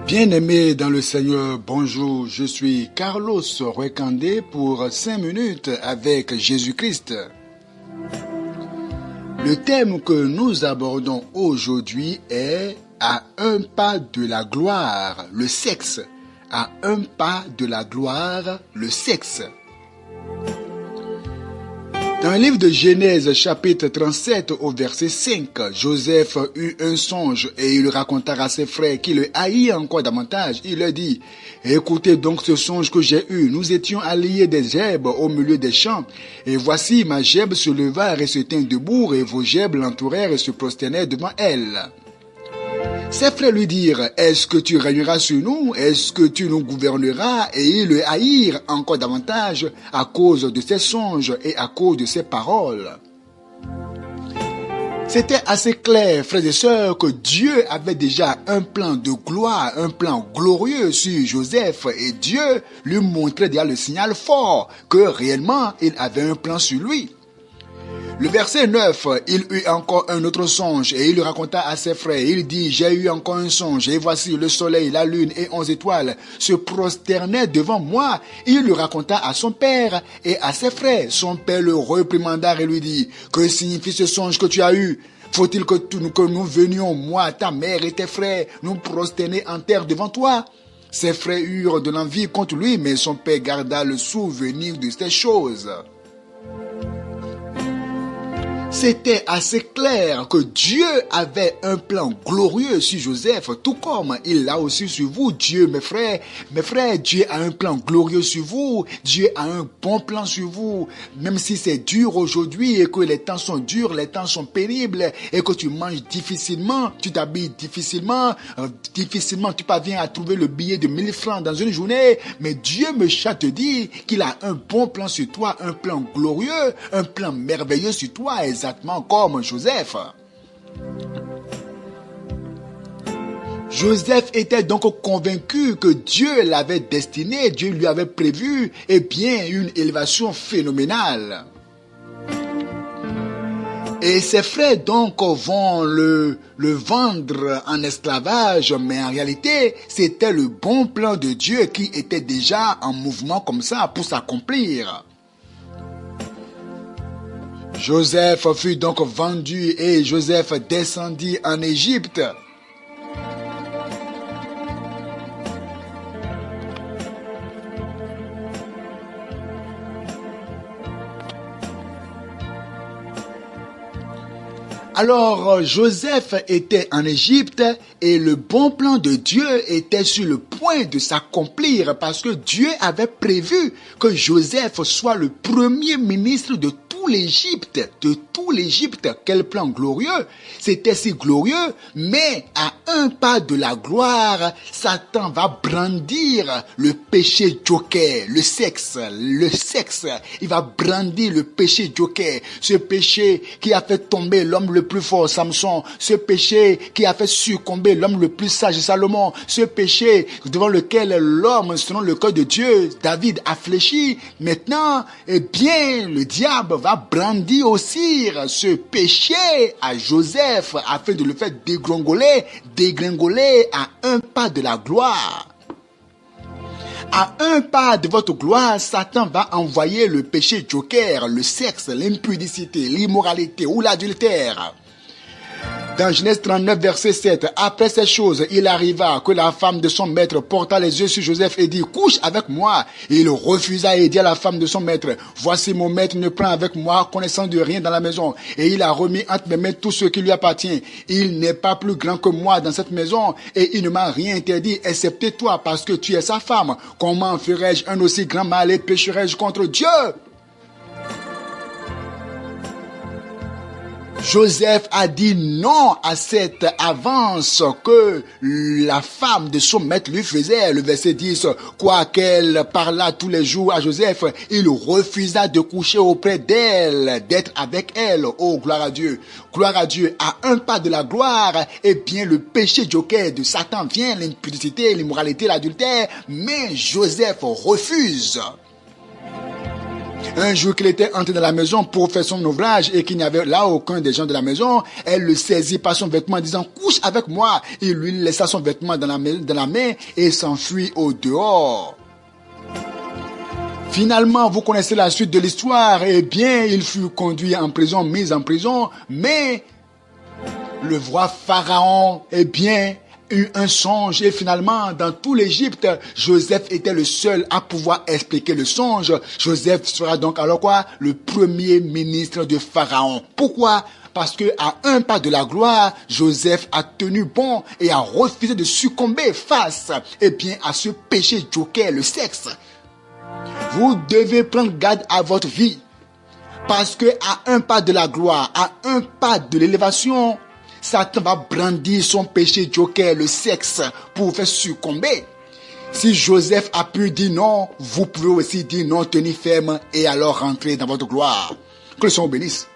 Bien-aimés dans le Seigneur, bonjour, je suis Carlos Recandé pour 5 minutes avec Jésus-Christ. Le thème que nous abordons aujourd'hui est à un pas de la gloire, le sexe. À un pas de la gloire, le sexe. Dans le livre de Genèse, chapitre 37, au verset 5, Joseph eut un songe et il raconta à ses frères qui le haït encore davantage. Il leur dit, « Écoutez donc ce songe que j'ai eu. Nous étions alliés des gerbes au milieu des champs. Et voici, ma gerbe se leva et se tint debout, et vos gerbes l'entourèrent et se prosternèrent devant elle. » Ses frères lui dirent, « Est-ce que tu régneras sur nous? Est-ce que tu nous gouverneras? » Et ils le haïrent encore davantage à cause de ses songes et à cause de ses paroles. C'était assez clair, frères et sœurs, que Dieu avait déjà un plan de gloire, un plan glorieux sur Joseph, et Dieu lui montrait déjà le signal fort que réellement il avait un plan sur lui. Le verset 9, il eut encore un autre songe et il le raconta à ses frères. Il dit, j'ai eu encore un songe et voici le soleil, la lune et 11 étoiles se prosternaient devant moi. Il le raconta à son père et à ses frères. Son père le réprimanda et lui dit, que signifie ce songe que tu as eu? Faut-il que nous venions, moi, ta mère et tes frères, nous prosterner en terre devant toi? Ses frères eurent de l'envie contre lui, mais son père garda le souvenir de ces choses. C'était assez clair que Dieu avait un plan glorieux sur Joseph, tout comme il l'a aussi sur vous. Dieu, mes frères, Dieu a un plan glorieux sur vous. Dieu a un bon plan sur vous. Même si c'est dur aujourd'hui et que les temps sont durs, les temps sont pénibles et que tu manges difficilement, tu t'habilles difficilement, tu parviens à trouver le billet de 1000 francs dans une journée. Mais Dieu me te dit qu'il a un bon plan sur toi, un plan glorieux, un plan merveilleux sur toi, exactement comme Joseph. Joseph était donc convaincu que Dieu l'avait destiné, Dieu lui avait prévu, et bien une élévation phénoménale. Et ses frères donc vont le vendre en esclavage, mais en réalité, c'était le bon plan de Dieu qui était déjà en mouvement comme ça pour s'accomplir. Joseph fut donc vendu et Joseph descendit en Égypte. Alors Joseph était en Égypte et le bon plan de Dieu était sur le point de s'accomplir parce que Dieu avait prévu que Joseph soit le premier ministre de tout l'Égypte, Quel plan glorieux! C'était si glorieux, mais à un pas de la gloire, Satan va brandir le péché joker, le sexe. Il va brandir le péché joker, ce péché qui a fait tomber l'homme le plus fort, Samson, ce péché qui a fait succomber l'homme le plus sage, Salomon, ce péché devant lequel l'homme, selon le cœur de Dieu, David a fléchi. Maintenant, eh bien, le diable va brandir aussi ce péché à Joseph afin de le faire dégringoler à un pas de la gloire. À un pas de votre gloire, Satan va envoyer le péché joker, le sexe, l'impudicité, l'immoralité ou l'adultère. Dans Genèse 39, verset 7, après ces choses, il arriva que la femme de son maître porta les yeux sur Joseph et dit, couche avec moi. Et il refusa et dit à la femme de son maître, voici mon maître ne prend avec moi connaissance de rien dans la maison. Et il a remis entre mes mains tout ce qui lui appartient. Il n'est pas plus grand que moi dans cette maison et il ne m'a rien interdit, excepté toi, parce que tu es sa femme. Comment ferais-je un aussi grand mal et pécherais-je contre Dieu? Joseph a dit non à cette avance que la femme de son maître lui faisait. Le verset 10, quoiqu'elle parlât tous les jours à Joseph, il refusa de coucher auprès d'elle, d'être avec elle. Oh, gloire à Dieu. Gloire à Dieu. À un pas de la gloire, eh bien, le péché joker de Satan vient, l'impudicité, l'immoralité, l'adultère, mais Joseph refuse. Un jour qu'il était entré dans la maison pour faire son ouvrage et qu'il n'y avait là aucun des gens de la maison, elle le saisit par son vêtement en disant « Couche avec moi !» Il lui laissa son vêtement dans la main et s'enfuit au dehors. Finalement, vous connaissez la suite de l'histoire. Eh bien, il fut conduit en prison, mis en prison, mais le roi Pharaon, eh bien, eut un songe et finalement, dans tout l'Égypte, Joseph était le seul à pouvoir expliquer le songe. Joseph sera donc alors quoi? Le premier ministre de Pharaon. Pourquoi? Parce que à un pas de la gloire, Joseph a tenu bon et a refusé de succomber face, eh bien, à ce péché joker, le sexe. Vous devez prendre garde à votre vie. Parce que à un pas de la gloire, à un pas de l'élévation, Satan va brandir son péché joker, le sexe, pour vous faire succomber. Si Joseph a pu dire non, vous pouvez aussi dire non, tenir ferme et alors rentrer dans votre gloire. Que le Seigneur bénisse.